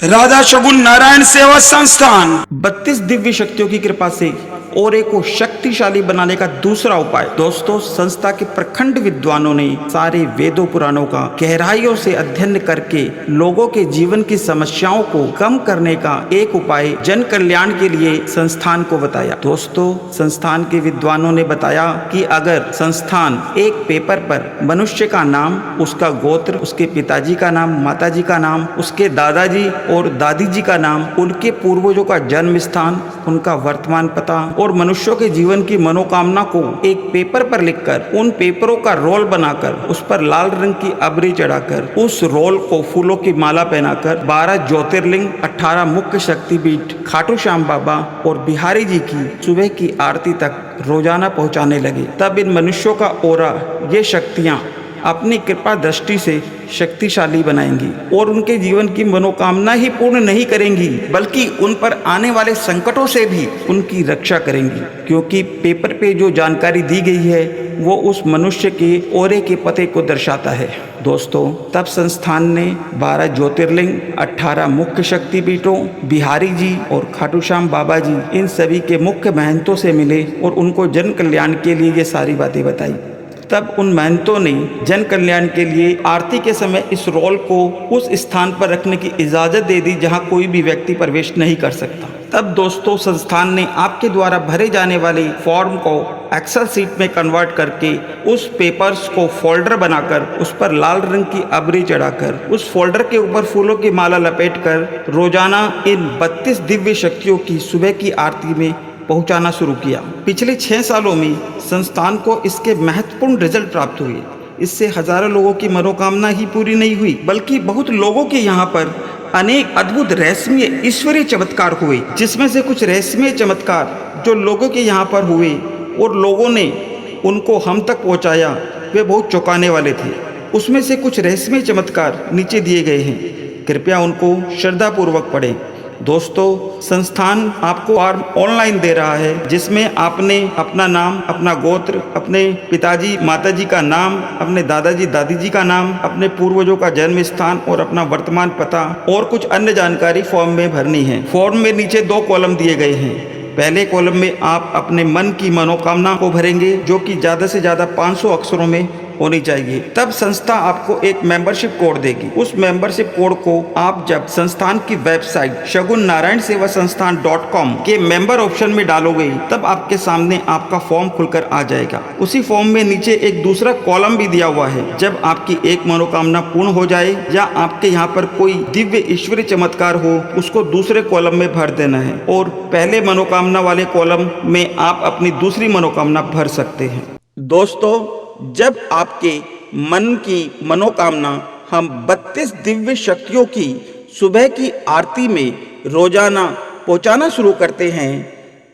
राधा शगुन नारायण सेवा संस्थान 32 दिव्य शक्तियों की कृपा से औरे को शक्तिशाली बनाने का दूसरा उपाय। दोस्तों, संस्था के प्रखंड विद्वानों ने सारे वेदों पुराणों का गहराइयों से अध्ययन करके लोगों के जीवन की समस्याओं को कम करने का एक उपाय जन कल्याण के लिए संस्थान को बताया। दोस्तों, संस्थान के विद्वानों ने बताया कि अगर संस्थान एक पेपर पर मनुष्य का नाम, उसका गोत्र, उसके पिताजी का नाम, माताजी का नाम, उसके दादाजी और दादी जी का नाम, उनके पूर्वजों का जन्म स्थान, उनका वर्तमान पता और मनुष्यों के जीवन की मनोकामना को एक पेपर पर लिखकर उन पेपरों का रोल बनाकर उस पर लाल रंग की अबरी चढ़ाकर उस रोल को फूलों की माला पहनाकर 12 ज्योतिर्लिंग, 18 मुख्य शक्तिपीठ, खाटू श्याम बाबा और बिहारी जी की सुबह की आरती तक रोजाना पहुंचाने लगे, तब इन मनुष्यों का ओरा, ये शक्तियां अपनी कृपा दृष्टि से शक्तिशाली बनाएंगी और उनके जीवन की मनोकामना ही पूर्ण नहीं करेंगी बल्कि उन पर आने वाले संकटों से भी उनकी रक्षा करेंगी, क्योंकि पेपर पे जो जानकारी दी गई है वो उस मनुष्य के ओरे के पते को दर्शाता है। दोस्तों, तब संस्थान ने 12 ज्योतिर्लिंग, 18 मुख्य शक्तिपीठों, बिहारी जी और खाटू श्याम बाबा जी, इन सभी के मुख्य महंतों से मिले और उनको जन कल्याण के लिए ये सारी बातें बताई। तब उन महंतों ने जन कल्याण के लिए आरती के समय इस रोल को उस स्थान पर रखने की इजाज़त दे दी जहां कोई भी व्यक्ति प्रवेश नहीं कर सकता। तब दोस्तों, संस्थान ने आपके द्वारा भरे जाने वाले फॉर्म को एक्सेल सीट में कन्वर्ट करके उस पेपर्स को फोल्डर बनाकर उस पर लाल रंग की अबरी चढ़ाकर उस फोल्डर के ऊपर फूलों की माला लपेटकर रोजाना इन 32 दिव्य शक्तियों की सुबह की आरती में पहुंचाना शुरू किया। पिछले 6 सालों में संस्थान को इसके महत्वपूर्ण रिजल्ट प्राप्त हुए। इससे हजारों लोगों की मनोकामना ही पूरी नहीं हुई बल्कि बहुत लोगों के यहाँ पर अनेक अद्भुत रहस्यमय ईश्वरीय चमत्कार हुए, जिसमें से कुछ रहस्यमय चमत्कार जो लोगों के यहाँ पर हुए और लोगों ने उनको हम तक पहुँचाया, वे बहुत चौंकाने वाले थे। उसमें से कुछ रहस्यमय चमत्कार नीचे दिए गए हैं, कृपया उनको श्रद्धापूर्वक पढ़ें। दोस्तों, संस्थान आपको फॉर्म ऑनलाइन दे रहा है जिसमें आपने अपना नाम, अपना गोत्र, अपने पिताजी माताजी का नाम, अपने दादाजी दादी जी का नाम, अपने पूर्वजों का जन्म स्थान और अपना वर्तमान पता और कुछ अन्य जानकारी फॉर्म में भरनी है। फॉर्म में नीचे 2 कॉलम दिए गए हैं। पहले कॉलम में आप अपने मन की मनोकामना को भरेंगे जो कि ज़्यादा से ज़्यादा 500 अक्षरों में होनी चाहिए। तब संस्था आपको एक मेंबरशिप कोड देगी। उस मेंबरशिप कोड को आप जब संस्थान की वेबसाइट शगुन नारायण सेवा संस्थान .com के मेंबर ऑप्शन में डालोगे तब आपके सामने आपका फॉर्म खुलकर आ जाएगा। उसी फॉर्म में नीचे एक दूसरा कॉलम भी दिया हुआ है। जब आपकी एक मनोकामना पूर्ण हो जाए या आपके यहाँ पर कोई दिव्य ईश्वरीय चमत्कार हो, उसको दूसरे कॉलम में भर देना है और पहले मनोकामना वाले कॉलम में आप अपनी दूसरी मनोकामना भर सकते हैं। दोस्तों, जब आपके मन की मनोकामना हम 32 दिव्य शक्तियों की सुबह की आरती में रोजाना पहुंचाना शुरू करते हैं,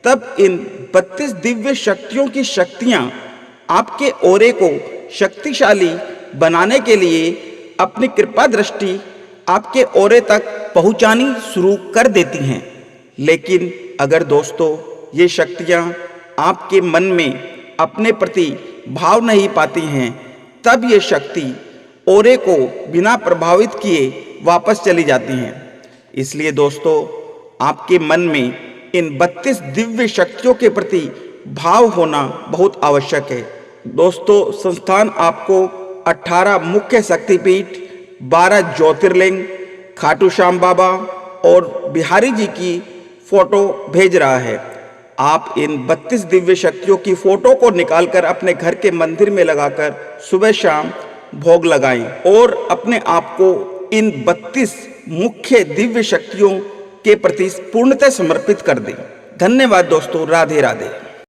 तब इन 32 दिव्य शक्तियों की शक्तियां आपके ओरे को शक्तिशाली बनाने के लिए अपनी कृपा दृष्टि आपके ओरे तक पहुंचानी शुरू कर देती हैं। लेकिन अगर दोस्तों ये शक्तियां आपके मन में अपने प्रति भाव नहीं पाती हैं, तब ये शक्ति ओरे को बिना प्रभावित किए वापस चली जाती हैं। इसलिए दोस्तों, आपके मन में इन 32 दिव्य शक्तियों के प्रति भाव होना बहुत आवश्यक है। दोस्तों, संस्थान आपको 18 मुख्य शक्तिपीठ, 12 ज्योतिर्लिंग, खाटू श्याम बाबा और बिहारी जी की फोटो भेज रहा है। आप इन 32 दिव्य शक्तियों की फोटो को निकालकर अपने घर के मंदिर में लगाकर सुबह शाम भोग लगाएं और अपने आप को इन 32 मुख्य दिव्य शक्तियों के प्रति पूर्णतः समर्पित कर दें। धन्यवाद दोस्तों। राधे राधे।